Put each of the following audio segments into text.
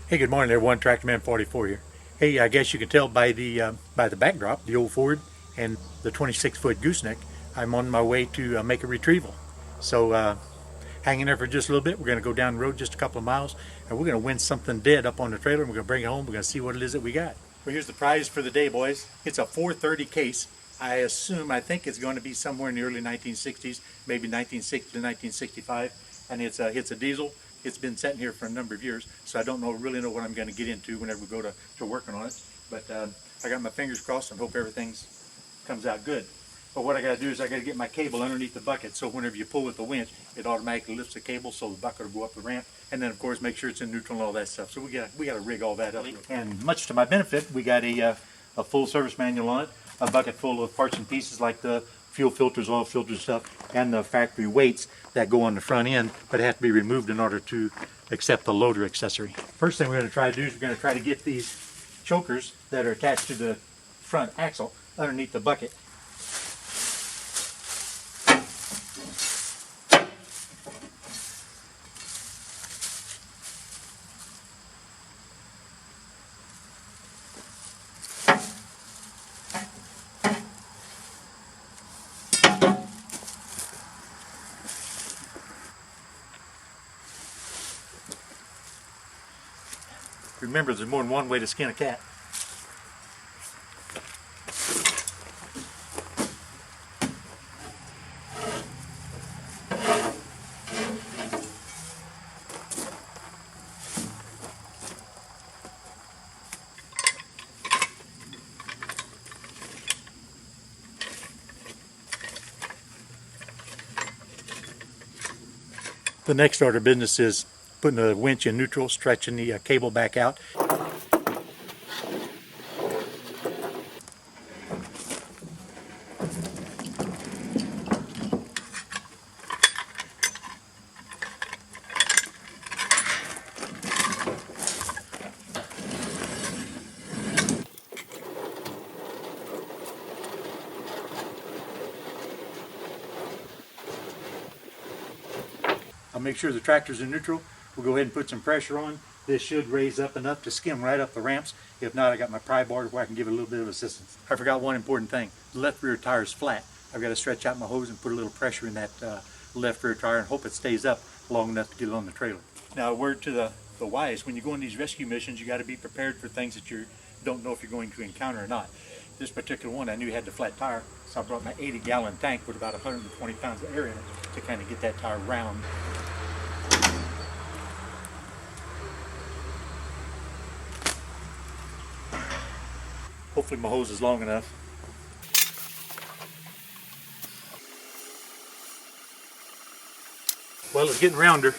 Hey, good morning, everyone. Tractorman 44 here. Hey, I guess you can tell by the backdrop, the old Ford, and the 26-foot gooseneck, I'm on my way to make a retrieval. So, hang in there for just a little bit. We're going to go down the road just a couple of miles, and we're going to win something dead up on the trailer. And we're going to bring it home. We're going to see what it is that we got. Well, here's the prize for the day, boys. It's a 430 case. I think it's going to be somewhere in the early 1960s, maybe 1960 to 1965, and it's a diesel. It's been sitting here for a number of years, so I don't really know what I'm going to get into whenever we go to working on it. But I got my fingers crossed and hope everything comes out good. But what I got to do is I got to get my cable underneath the bucket, so whenever you pull with the winch, it automatically lifts the cable, so the bucket will go up the ramp, and then of course make sure it's in neutral and all that stuff. So we got to rig all that up. And much to my benefit, we got a full service manual on it, a bucket full of parts and pieces like the fuel filters, oil filters stuff, and the factory weights that go on the front end, but have to be removed in order to accept the loader accessory. First thing we're going to try to do is we're going to try to get these chokers that are attached to the front axle underneath the bucket. Remember, there's more than one way to skin a cat. The next order of business is putting the winch in neutral, stretching the cable back out. I'll make sure the tractor's in neutral. We'll go ahead and put some pressure on. This should raise up enough to skim right up the ramps. If not, I got my pry bar where I can give it a little bit of assistance. I forgot one important thing. The left rear tire is flat. I've got to stretch out my hose and put a little pressure in that left rear tire and hope it stays up long enough to get it on the trailer. Now, a word to the wise, when you go on these rescue missions, you got to be prepared for things that you don't know if you're going to encounter or not. This particular one, I knew had the flat tire, so I brought my 80-gallon tank with about 120 pounds of air in it to kind of get that tire round. Hopefully my hose is long enough. Well, it's getting rounder.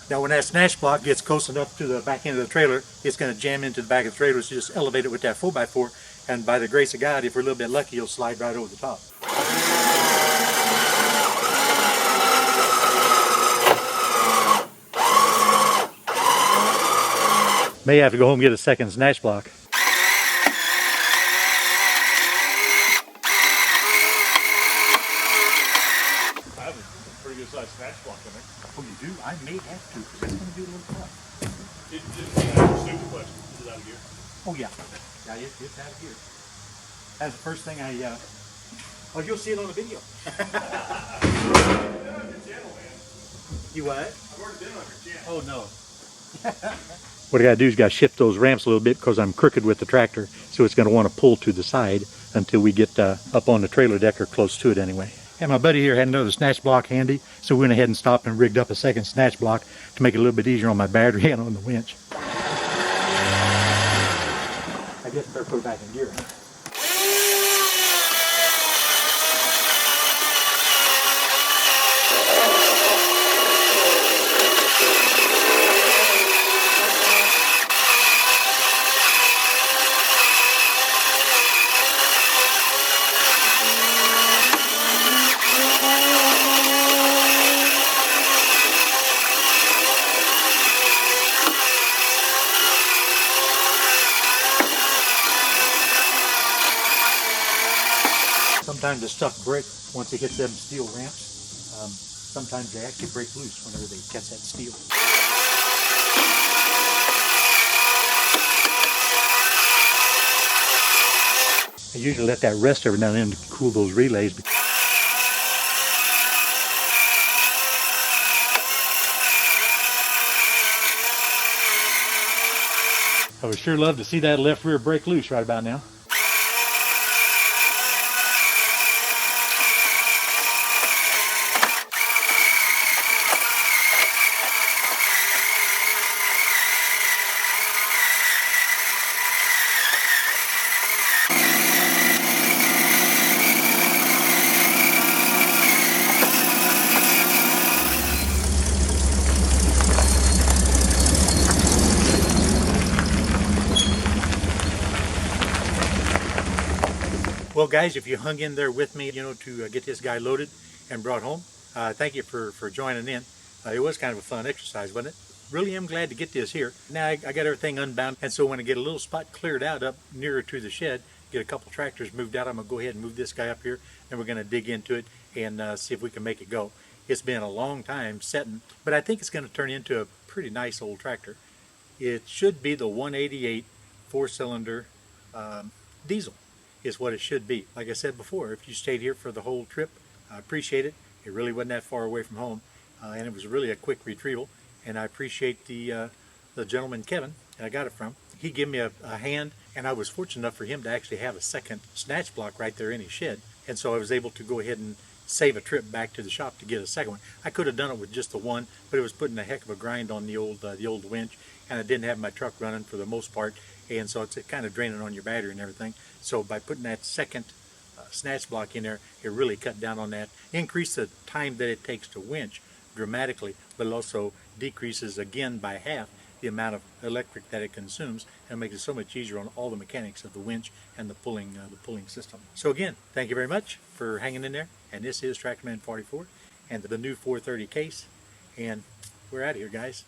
Now when that snatch block gets close enough to the back end of the trailer, it's going to jam into the back of the trailer, so just elevate it with that 4x4, and by the grace of God, if we're a little bit lucky, you'll slide right over the top. May have to go home and get a second snatch block. I have a pretty good sized snatch block in there. Oh, you do? I may have to, because it's going to be a little tough. Stupid question. Is it out of gear? Oh, yeah. Yeah, it's out of gear. That's the first thing oh, you'll see it on the video. You what? I've already been on your channel. Oh, no. What I got to do is got to shift those ramps a little bit because I'm crooked with the tractor, so it's going to want to pull to the side until we get up on the trailer deck or close to it anyway. And my buddy here had another snatch block handy, so we went ahead and stopped and rigged up a second snatch block to make it a little bit easier on my battery and on the winch. I guess I better put it back in gear. Sometimes the stuff breaks once it hits them steel ramps. sometimes they actually break loose whenever they catch that steel. I usually let that rest every now and then to cool those relays. I would sure love to see that left rear break loose right about now. Well, guys, if you hung in there with me, to get this guy loaded and brought home, thank you for joining in. It was kind of a fun exercise, wasn't it? Really am glad to get this here. Now I got everything unbound, and so when I get a little spot cleared out up nearer to the shed, get a couple tractors moved out, I'm going to go ahead and move this guy up here, and we're going to dig into it and see if we can make it go. It's been a long time setting, but I think it's going to turn into a pretty nice old tractor. It should be the 188 four-cylinder diesel is what it should be. Like I said before, if you stayed here for the whole trip, I appreciate it. It really wasn't that far away from home, and it was really a quick retrieval. And I appreciate the gentleman, Kevin, that I got it from. He gave me a hand, and I was fortunate enough for him to actually have a second snatch block right there in his shed. And so I was able to go ahead and save a trip back to the shop to get a second one. I could have done it with just the one, but it was putting a heck of a grind on the old winch, and I didn't have my truck running for the most part, and so it's kind of draining on your battery and everything. So by putting that second snatch block in there, it really cut down on that, increased the time that it takes to winch dramatically, but it also decreases again by half the amount of electric that it consumes, and makes it so much easier on all the mechanics of the winch and the pulling system. So again, thank you very much for hanging in there, and this is TractorMan 44 and the new 430 case, and we're out of here, guys.